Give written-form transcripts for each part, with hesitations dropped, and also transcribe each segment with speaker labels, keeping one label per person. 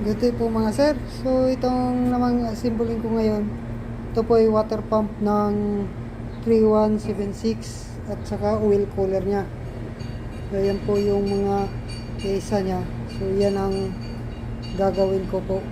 Speaker 1: Good day po mga sir. So itong namang simbolin ko ngayon, ito po ay water pump ng 3176 at saka oil cooler nya. So yan po yung mga pyesa nya. So yan ang gagawin ko po.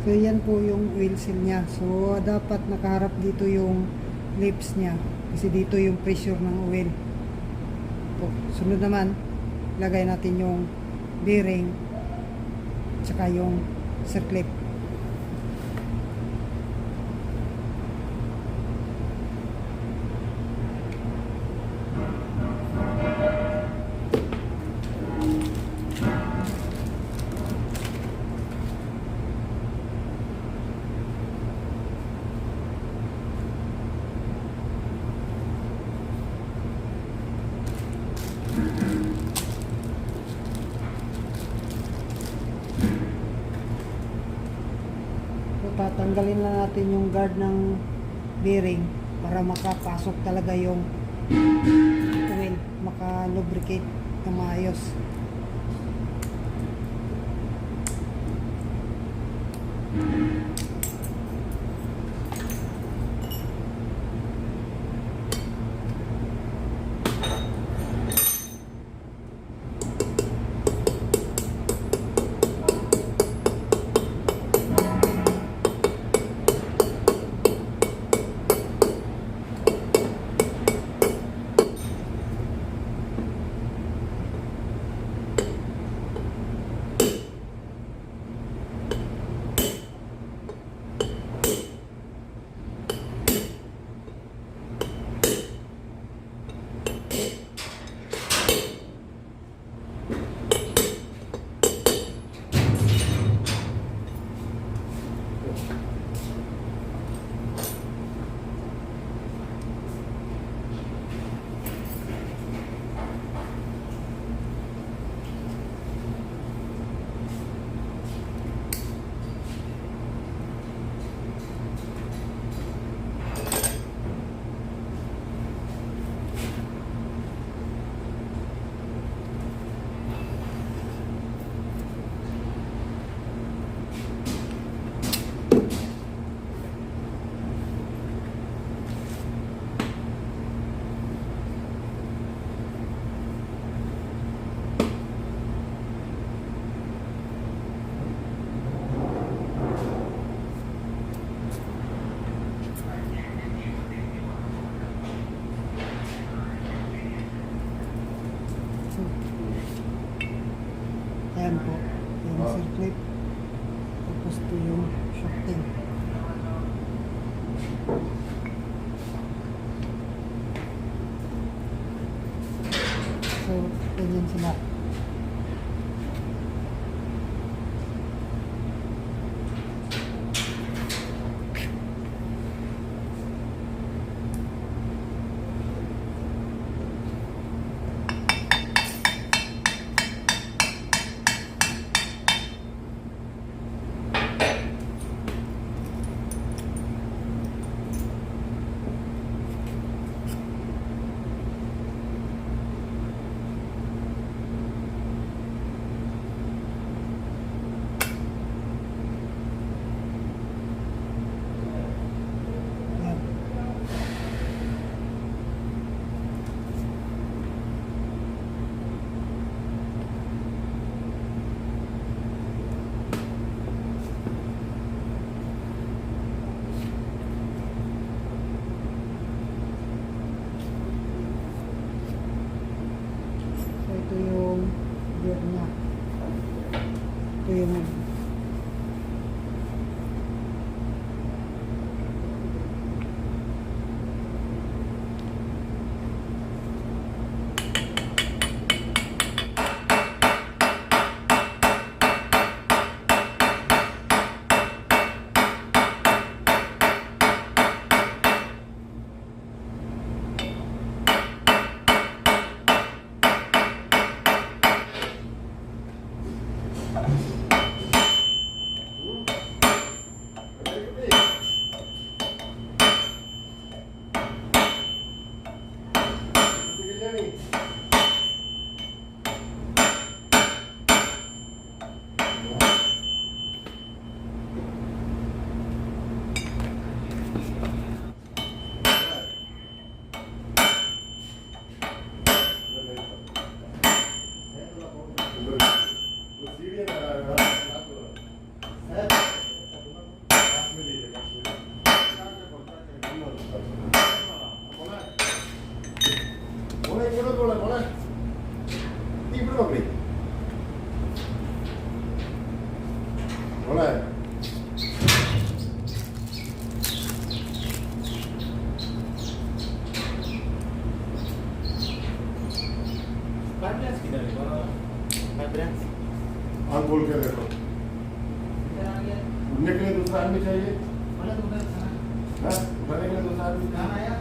Speaker 1: So yan po yung oil seal nya. So dapat nakaharap dito yung lips nya kasi dito yung pressure ng oil. So, sunod naman lagay natin yung bearing tsaka yung circlip. Tatanggalin na natin yung guard ng bearing para makapasok talaga yung oil, maka-lubricate na maayos. Ayan po, yung circlip, tapos ito yung shafting. So, ganyan sila.
Speaker 2: Wala eh.
Speaker 3: Vibrance किधर है? Vibrance.
Speaker 2: आप बोल के देखो
Speaker 3: इधर आ गया.
Speaker 2: उड़ने के लिए दूसरा आदमी चाहिए
Speaker 3: बोला तो उधर था.
Speaker 2: हाँ उड़ने के लिए दूसरा आदमी
Speaker 3: कहाँ आया?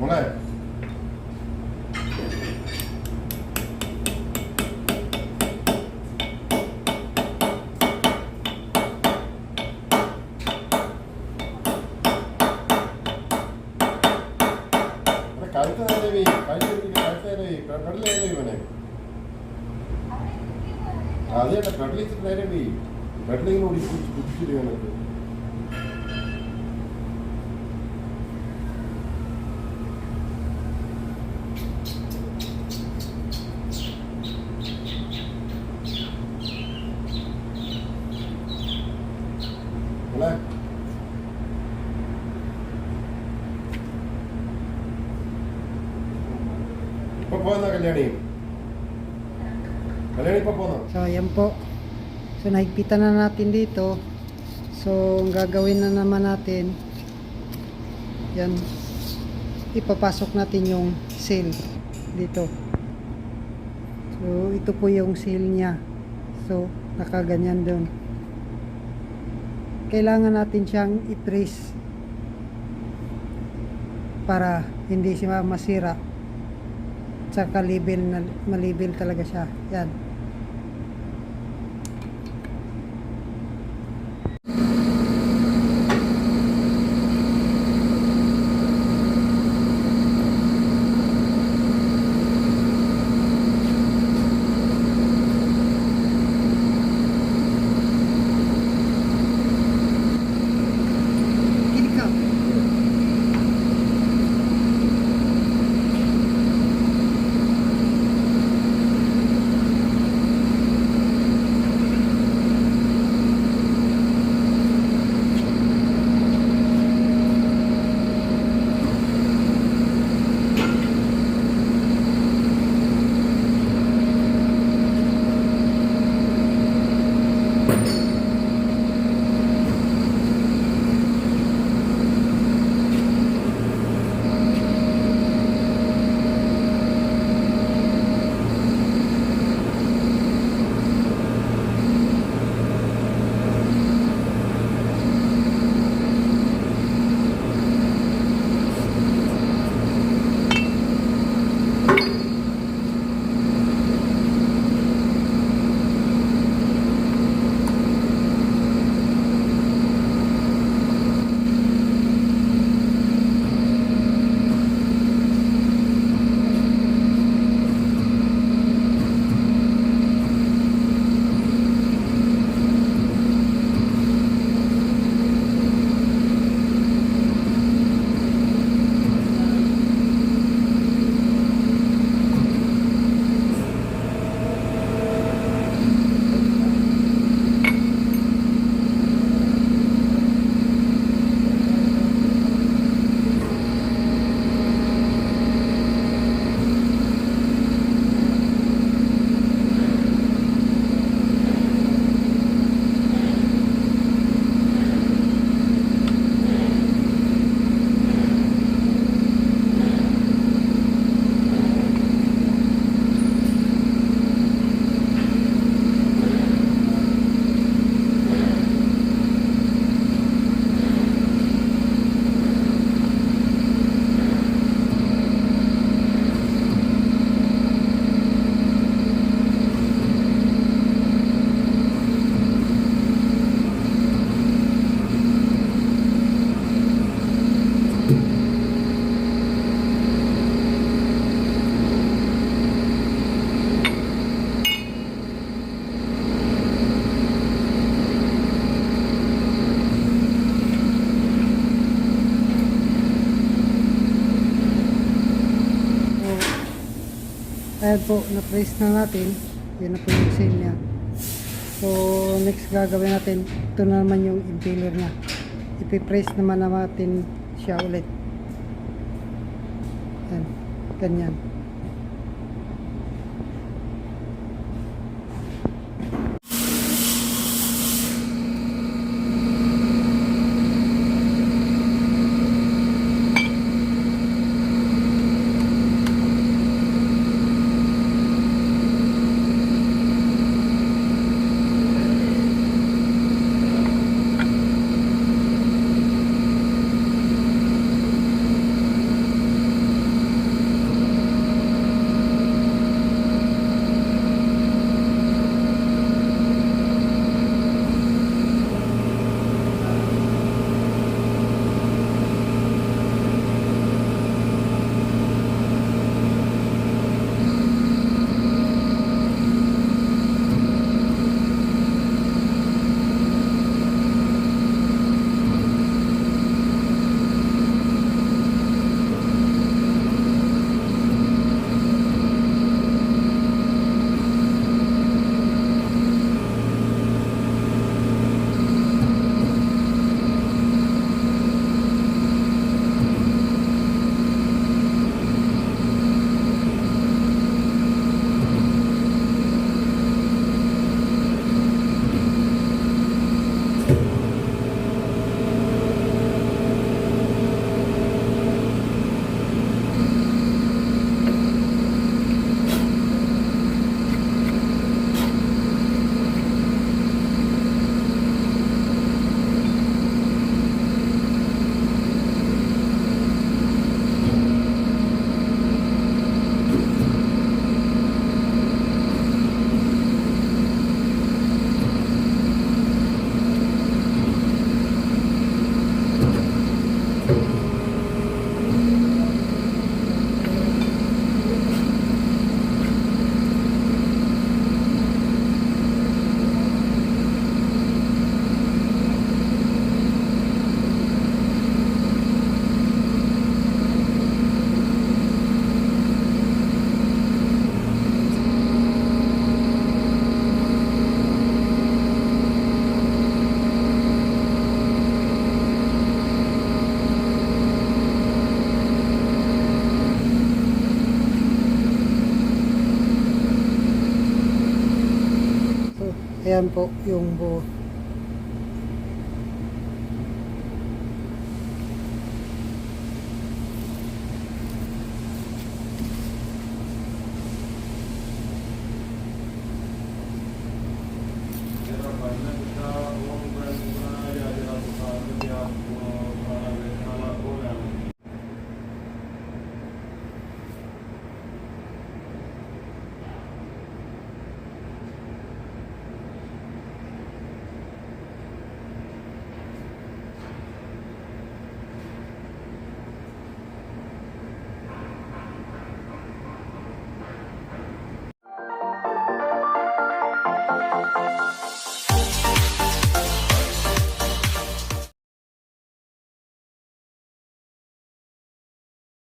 Speaker 2: होना है अरे काढता नाही मी काढता नाही कडले नाही म्हणे ಅದೇ ಕಡ್ಲಿಕ್ಕೆ ಬೇರೆ ಬಿ ಕಡ್ಲಿಗೆ ನೋಡಿ ಕುಚ್ಚಿದ್ದೀವಿ ಅನ್ನೋದು ಅಲ್ಲ ಇಪ್ಪ ಹೋದ ಕಲ್ಯಾಣಿ Kalian pa po no?
Speaker 1: So, ayan po. So, nahigpitan na natin dito. So, ang gagawin na naman natin, yan, ipapasok natin yung seal dito. So, ito po yung seal niya. So, nakaganyan doon. Kailangan natin siyang i-press para hindi siya masira. Tsaka malibel talaga siya. Yan. Gini ka. Ayan po, na-press na natin. Yan na po yung seal niya. So, next gagawin natin, ito na naman yung impeller niya. Ipipress naman natin siya ulit. Ayan, ganyan. Ayan po yung buo.